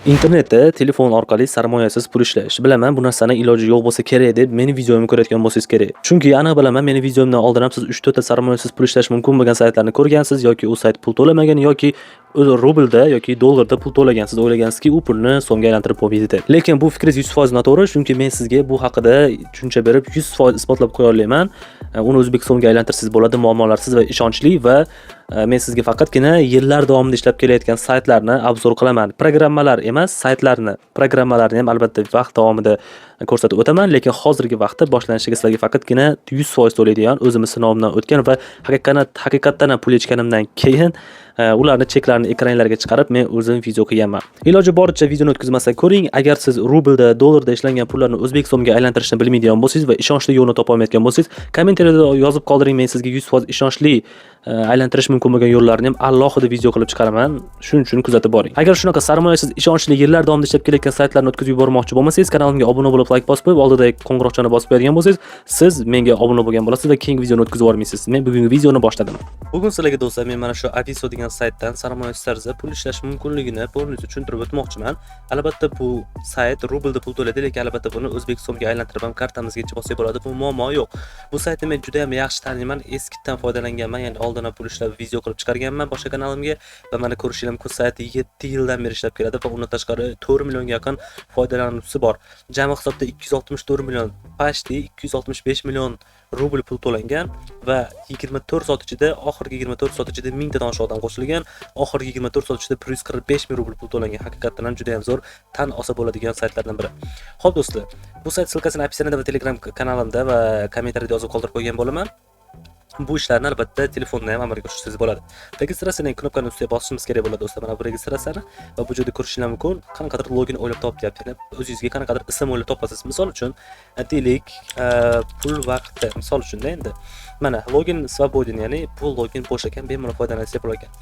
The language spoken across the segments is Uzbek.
Internetda telefon orqali sarmoyasiz pul ishlash. Bilaman, bu narsani iloji yo'q bo'lsa kerak deb meni videomni ko'rayotgan bo'lsangiz kerak. Chunki aniq bilaman, meni videomdan oldin ham siz 3-4 ta sarmoyasiz pul ishlash mumkin bo'lgan saytlarni ko'rgansiz yoki u sayt pul to'lamagan yoki o'zi rublda yoki dollarda pul to'lagansiz. O'ylagansizki, u pulni so'mga aylantirib bo'lmaydi deb. Lekin bu fikringiz 100% noto'g'ri, chunki men sizga bu haqida tushuncha berib 100% isbotlab qo'ya olmayman. Uni o'zbek so'mga aylantirsangiz bo'ladi, muammolarsiz va ishonchli va men sizga faqatgina yillar davomida ishlab kelayotgan saytlarni obzor qilaman. Programmalar emas, saytlarni. Programmalarni ham albatta vaqt davomida ko'rsatib o'taman, lekin hozirgi vaqtda boshlanishiga sizlarga faqatgina 100% to'laydigan o'zimiz sinovimdan o'tgan va haqiqatdan ham pul yechganimdan keyin ularni cheklarini ekranlarga chiqarib men o'zim video qilganman. Iloji boricha videoni o'tkazmasdan ko'ring. Agar siz rublda, dollarda ishlangan pullarni o'zbek so'mga aylantirishni bilmaydigan bo'lsangiz va ishonchli yo'lni topa olmayotgan bo'lsangiz, kommentariyada yozib qoldiring. Men sizga 100% ishonchli aylantirish mumkin bo'lgan yo'llarni ham alohida video qilib chiqaraman. Shuning uchun kuzatib boring. Agar shunaqa sarmoyasiz ishonchli yillar davomida ishlab kelayotgan saytlarni o'tkazib yubormoqchi bo'lmasangiz, kanalimga obuna bo'lib, like bosib qo'yib, oldidagi qo'ng'iroqchani bosib qo'yadigan bo'lsangiz, siz menga obuna bo'lgan bo'lasiz va keyingi videoni o'tkazib yubormaysiz. Men bugungi videoni boshladim. Bugun sizlarga do'stlar, men mana shu Aviso degan saytdan sarmoyasiz tarzda pul ishlash mumkinligini polностью tushuntirib o'tmoqchiman. Albatta bu sayt rublda pul to'laydi, lekin albatta buni o'zbek so'mga aylantirib ham kartamizgacha bossak bo'ladi. Bu muammo yo'q. Bu saytni men juda ham yaxshi taniyman, eskidan foydalanganman, ya'ni oldin pul ishlab video qilib chiqarganman boshqa kanalimga va mana ko'rishingiz mumkin, sayt 7 yildan beri ishlab keladi va undan tashqari 4 millionga yaqin foydalanuvchisi bor. Jami hisobda 264 million, почти 265 million rubl pul to'langan va 24 soat ichida, oxirgi 24 soat ichida 1000 tadan oshiq odam qo'shilgan. Oxirgi 24 soat ichida 145 ming rubl pul to'langan. Haqiqatan ham juda ham zo'r, tan olsa bo'ladigan saytlardan biri. Xo'p do'stlar, bu sayt silkasini opsiyasida va Telegram kanalimda va kommentariyada yozib qoldirib qo'ygan bo'laman. Bu ishlarni albatta telefondan ham amalga oshirsangiz bo'ladi. Registratsiyaning knopkani ustiga bosishimiz kerak bo'ladi do'stlar. Mana bu registratsiyani va bu joyda ko'rishingiz mumkin. Qanaqadir login o'ylab topyapti. Ya'ni o'zingizga qanaqadir ism o'ylab topasiz. Misol uchun, deylik, pul vaqti. Misol uchun endi mana login svobodin, ya'ni bu login bo'sh ekan, bemalol foydalanasiz bo'lar ekan.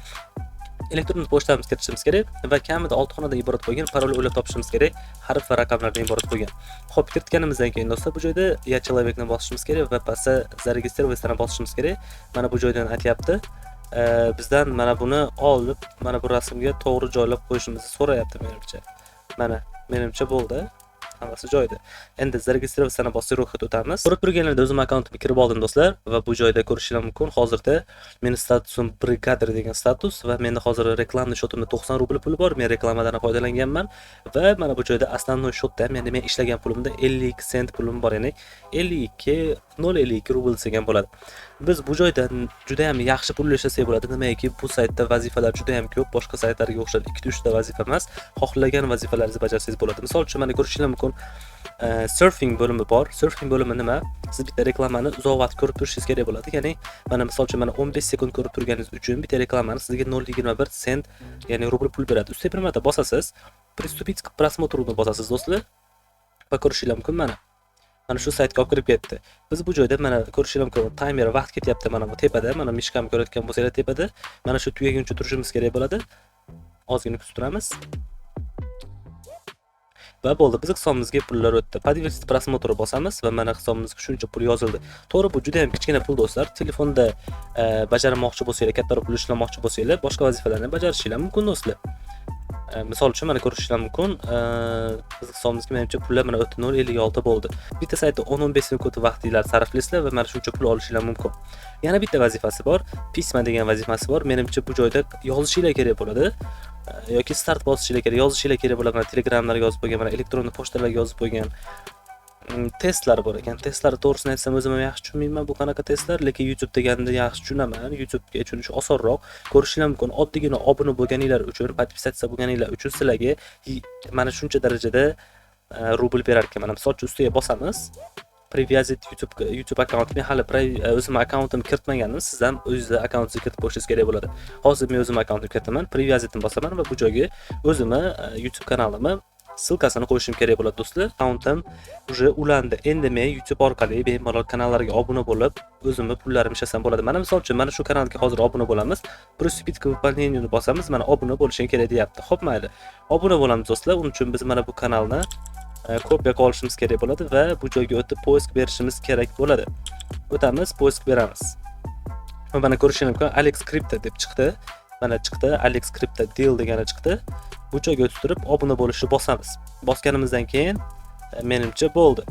Elektron pochtamizni kiritishimiz kerak va kamida 6 xonadan iborat bo'lgan parol o'ylab topishimiz kerak, harf va raqamlardan iborat bo'lgan. Xo'p, kiritganimizdan keyin do'stlar bu joyda "Я человек"ni bosishimiz kerak va pastda "Зарегистрироваться"ni bosishimiz kerak. Mana bu joydan aytyapti. Bizdan mana buni olib, mana bu rasmga to'g'ri joylab qo'yishimizni so'rayapti menimcha. Mana, menimcha bo'ldi. Hammasi joyida. Endi "Зарегистрироваться"ni bosib ro'yxat o'tamiz. Ko'rib turganlaringizda o'zim akkauntimga kirib oldim do'stlar va bu joyda ko'rishingiz mumkin. Hozirda meni statusim brigadir degan status va menda hozir reklamni shotimda 90 rubl pul bor. Men reklamadan foydalanganman va mana bu joyda основной shotda ham, ya'ni men ishlagan pulimda 52 sent pulim bor, ya'ni 52 rubl degan bo'ladi. Biz bu joydan juda ham yaxshi pul ishlasak bo'ladi. Nimaiki bu saytda vazifalar juda ham ko'p, boshqa saytlarga o'xshab 2-3 ta vazifa emas, xohlagan vazifalaringizni bajarsangiz bo'ladi. Misol uchun mana ko'rishingiz mumkin, surfing bo'limi bor. Surfing bo'limi nima? Siz bitta reklamani uzoq vaqt ko'rib turishingiz kerak bo'ladi. Ya'ni mana misol uchun mana 15 sekund ko'rib turganingiz uchun bitta reklamani sizga 0.21 sent, ya'ni rubl pul beradi. Ustiga bir marta bosasiz, "Приступить к просмотру"ni bosasiz do'stlar va ko'rishingiz mumkin mana shu saytga olib kirib ketdi. Biz bu joyda mana ko'rishingiz mumkin, timer vaqt ketyapti mana bu tepada, mana mishkani ko'rayotgan bo'lsanglar tepada, mana shu tugaguncha turishimiz kerak bo'ladi. Ozgina kutib turamiz. Va bo'ldi, biz hisobimizga pullar o'tdi. Подтвердить просмотр bosamiz va mana hisobimizga shuncha pul yozildi. To'g'ri, bu juda ham kichkina pul do'stlar. Telefonda bajarmoqchi bo'lsanglar, kattaroq pul ishlamoqchi bo'lsanglar, boshqa vazifalarni bajarishingiz mumkin do'stlar. Misol uchun mana ko'rishingiz mumkin, biz hisobimizga menimcha pullar mana 0.56 bo'ldi. Bitta saytda 10-15 sekund vaqtinglar sarflaysizlar va mana shuncha pul olishingiz mumkin. Yana bitta vazifasi bor, pisma degan vazifasi bor. Menimcha bu joyda yozishingiz kerak bo'ladi. Yoki start bosishingiz kerak, yozishingiz kerak bo'ladi. Mana Telegramlarga yozib qo'ygan, mana elektron pochtalarga yozib qo'ygan testlar bor ekan. Testlarni to'g'risini aytsam o'zim ham yaxshi tushunmayman bu qanaqa testlar, lekin YouTube deganda yaxshi tushunaman. YouTube'ga tushunish osonroq. Ko'rishingiz mumkin, oddiygina obuna bo'lganinglar uchun, podpisatsiya bo'lganinglar uchun sizlarga mana shuncha darajada rubl berar ekan. Mana misol uchun ustiga bosamiz. Привязать YouTube akkaunt. Men hali o'zim akkauntimni kiritmagandim. Siz ham o'zingizni akkauntingizni kiritib qo'yishingiz kerak bo'ladi. Hozir men o'zim akkauntimni kiritaman, привязать ni bosaman va bu joyga o'zimni YouTube kanalimni silkasini qo'yishim kerak bo'ladi do'stlar. Akkauntim уже ulandi. Endi men YouTube orqali bemalol kanallarga obuna bo'lib, o'zimni pullarimni ishlasam bo'ladi. Mana misol uchun mana shu kanalga hozir obuna bo'lamiz. "Приступить к выполнению"ni bosamiz, mana obuna bo'lishing kerak deyapti. Xo'p, mayli. Obuna bo'lamiz do'stlar. Uning uchun biz mana bu kanalni kopiya qilishimiz kerak bo'ladi va bu joyga o'tib poisk berishimiz kerak bo'ladi. O'tamiz, poisk beramiz. Va mana ko'rishingiz mumkin, Alex Crypto deb chiqdi. Mana chiqdi, Alex Crypto deal degani chiqdi. Bu joyga o'tirib obuna bo'lishni bosamiz. Bosganimizdan keyin menimcha bo'ldi.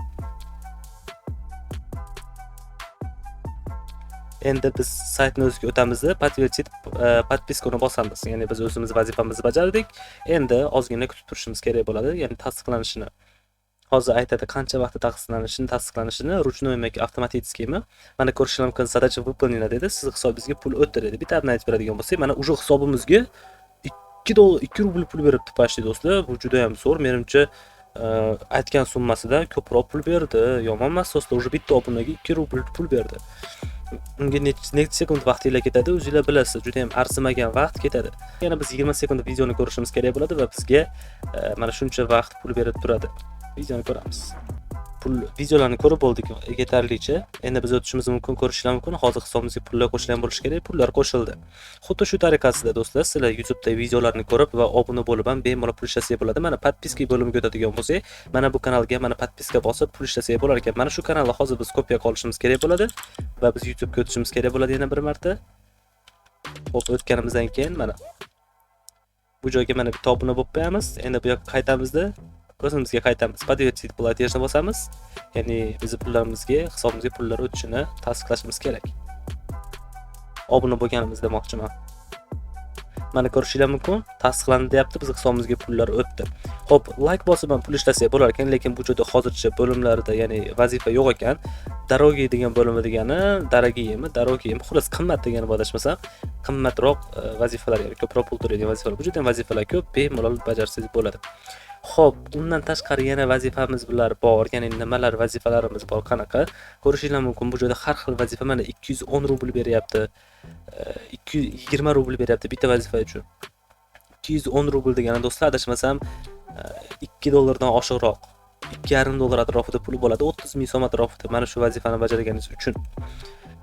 Endi biz saytni o'ziga o'tamiz, подтвердить подпискani bosamiz. Ya'ni biz o'zimiz vazifamizni bajardik. Endi ozgina kutib turishimiz kerak bo'ladi, ya'ni tasdiqlanishini. Hozir aytadi qancha vaqtda tasdiqlanishini ruchnoy yoki avtomatikmi. Mana ko'rishingiz mumkin, задача выполнена dedi. Siz hisobingizga pul o'tdi dedi. Bitta aytib beradigan bo'lsak, mana uje hisobimizga 2 dollar 2 rubl pul beribdi почти do'stlar. Bu juda ham zo'r. Menimcha aytgan summasidan ko'proq pul berdi. Yomon emas do'stlar. Uje bitta obunaga 2 rubl pul berdi. Unga necha sekund vaqtingiz ketadi, o'zingizlar bilasiz, juda ham arzimagan vaqt ketadi. Yana biz 20 sekund videoni ko'rishimiz kerak bo'ladi va bizga mana shuncha vaqt pul berib turadi. Videoni ko'ramiz. Pul videolarni ko'rib bo'ldik yetarlicha. Endi biz o'tishimiz mumkin, ko'rishlar mumkin. Hozir hisobimizga pullar qo'shilgan bo'lishi kerak. Pullar qo'shildi. Xuddi shu tariqasida do'stlar, sizlar YouTube'da videolarni ko'rib va obuna bo'lib ham bemalol pul ishlasangiz bo'ladi. Mana подписка bo'limiga o'tadigan bo'lsak, mana bu kanalga mana подписка bosib pul ishlasangiz bo'lar ekan. Mana shu kanalni hozir biz kopiya qilishimiz kerak bo'ladi va biz YouTube'ga o'tishimiz kerak bo'ladi yana bir marta. Xo'p, o'tganimizdan keyin mana bu joyga mana bitta obuna bo'lib qo'yamiz. Endi bu yoqqa qaytamizda o'zimizga qaytamiz. Подтвердить платежni bosamiz. Ya'ni biz pullarimizga, hisobimizga pullar o'tishini tasdiqlashimiz kerak. Obuna bo'lganimiz demoqchiman. Mana ko'rishingiz mumkin, tasdiqlandi deyapti, biz hisobimizga pullar o'tdi. Xo'p, like bosib ham pul ishlasak bo'lar ekan, lekin bu joyda hozircha bo'limlarda, ya'ni vazifa yo'q ekan. Дороги degan bo'limi degani, darogiymi, xullas qimmat degani adashmasam, qimmatroq vazifalar, ya'ni ko'proq pul to'laydigan vazifalar. Bu joyda vazifalar ko'p, bemalol bajarsangiz bo'ladi. Xo'p, undan tashqari yana vazifamiz bular bor. Ya'ni nimalar vazifalarimiz bor, qanaqa? Ko'rishingiz mumkin, bu joyda har xil vazifa mana 210 rubl beryapti. 220 rubl beryapti bitta vazifa uchun. 210 rubl degani do'stlar, adashmasam 2 dollardan oshiqroq. 2,5 dollar atrofida pul bo'ladi, 30 ming so'm atrofida mana shu vazifani bajarganingiz uchun.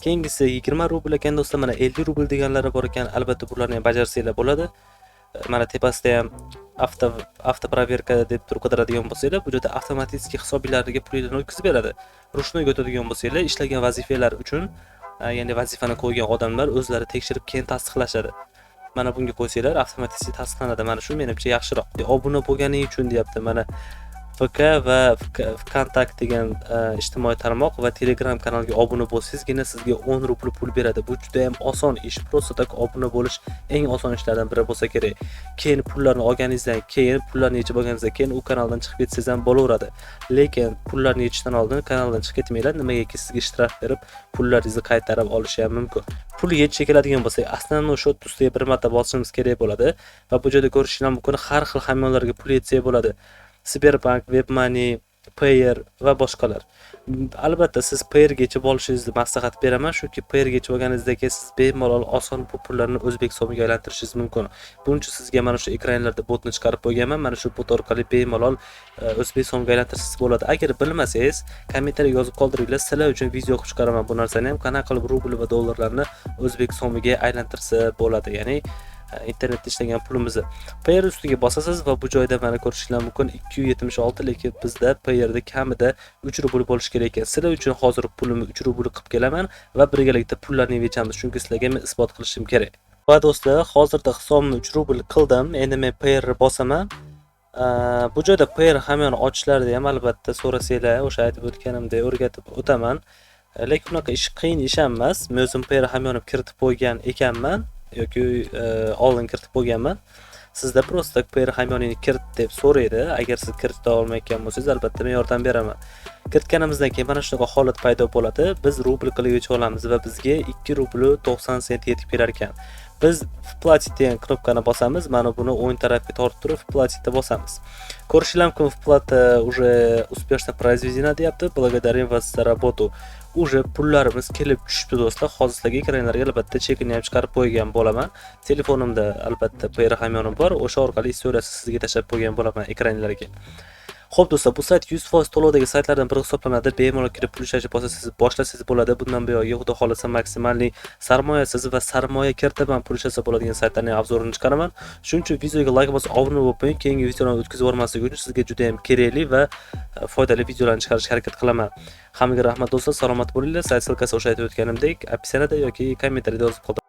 Keyingisi 20 rubl ekan do'stlar, mana 50 rubl deganlari bor ekan. Albatta bularni ham bajarsanglar bo'ladi. Mana tepasida ham avtoproverka deb turib qidiradigan bo'lsanglar, bu yerda avtomatik hisobingizga pullarni o'tkazib beradi. Ruchnoyga o'tadigan bo'lsanglar, ishlagan vazifalar uchun, ya'ni vazifani qo'ygan odamlar o'zlari tekshirib keyin tasdiqlashadi. Mana bunga qo'ysanglar, avtomatik tasdiqlanadi. Mana shu menimcha yaxshiroq. Obuna bo'lganing uchun deyapti. Mana VK va Vkontakt degan ijtimoiy tarmoq va Telegram kanaliga obuna bo'lsangizgina sizga 10 rubl pul beradi. Bu juda ham oson ish. Просто tak obuna bo'lish eng oson ishlardan biri bo'lsa kerak. Keyin pullarni olganingizdan keyin, pullarni yechib olganingizdan keyin u kanaldan chiqib ketsangiz ham bo'laveradi. Lekin pullarni yechishdan oldin kanaldan chiqib ketmanglar. Nimagaki sizga shtraf berib, pullaringizni qaytarib olishi ham mumkin. Pul yechishga keladigan bo'lsak, основной счет ustiga bir marta bosishimiz kerak bo'ladi va bu yerda ko'rishingiz mumkin, har xil hamyonlarga pul yetsa bo'ladi. Sberbank, WebMoney, Payer va boshqalar. Albatta siz Payer yechib olishingizni maslahat beraman, chunki Payer yechib olganingizdan keyin siz bemalol oson bu pullarni o'zbek so'miga aylantirishingiz mumkin. Buning uchun sizga mana shu ekranlarda botni chiqarib qo'yganman. Mana shu bot orqali bemalol o'zbek so'miga aylantirsangiz bo'ladi. Agar bilmasangiz, kommentariyaga yozib qoldiringlar. Sizlar uchun video qilib chiqaraman bu narsani ham. Qanaqa qilib rubl va dollarlarni o'zbek so'miga aylantirsa bo'ladi. Ya'ni internetda ishlagan pulimizni Payer ustiga bosasiz va bu joyda mana ko'rishingiz mumkin 276, lekin bizda Payerda kamida 3 rubl bo'lishi kerak ekan. Sizlar uchun hozir pulimni 3 rubl qilib kelaman va birgalikda pullarni yechamiz, chunki sizlarga men isbot qilishim kerak. Va do'stlar, hozirda hisobimni 3 rubl qildim. Endi men Payerni bosaman. Bu joyda Payer hamyon ochishlarni ham albatta so'rasanglar, o'sha aytib o'tganimdek o'rgatib o'taman. Lekin unaqa ish qiyin ish emas. Men o'zim Payer hamyonib kiritib qo'ygan ekanman. Yoki oldin kiritib qo'yganman. Sizda просто Payer hamyonini kirit deb so'raydi. Agar siz kirita olmayotgan bo'lsangiz, albatta men yordam beraman. Kiritganimizdan keyin mana shunaqa holat paydo bo'ladi. Biz rubl qilib yechib olamiz va bizga 2 rubl 90 sent yetib kelar ekan. Biz вплатить degan knopkani bosamiz. Mana buni o'ng tarafga tortib turib вплатить bosamiz. Ko'rishingiz mumkin, вплата уже успешно произведена deyapti. Благодарим вас за работу. Уже pullarimiz kelib tushibdi do'stlar. Hozir sizlarga ekranlarga albatta chekini ham chiqarib qo'ygan bo'laman. Telefonimda albatta Payer hamyonim bor. O'sha orqali istoriyasi sizga tashab qo'ygan bo'laman ekranlarga. Xo'p do'stlar, bu sayt 100% to'lovdagi saytlardan biri hisoblanadi. Bemalol kirib pul ishlashni boshlasangiz bo'ladi. Bundan buyog'iga xudo xolasa maksimalniy sarmoyasiz va sarmoya kiritaman pul ishlasa bo'ladigan saytlarning obzorini chiqaraman. Shuning uchun videoga like bosib, obuna bo'lib qo'ying. Keyingi videolarni o'tkazib yubormaslik uchun sizga juda ham kerakli va foydali videolarni chiqarishga harakat qilaman. Hammaga rahmat do'stlar, salomat bo'linglar. Sayt silkasi o'sha aytib o'tganimdek, opsiyada yoki kommentariyada yozib qoldiring.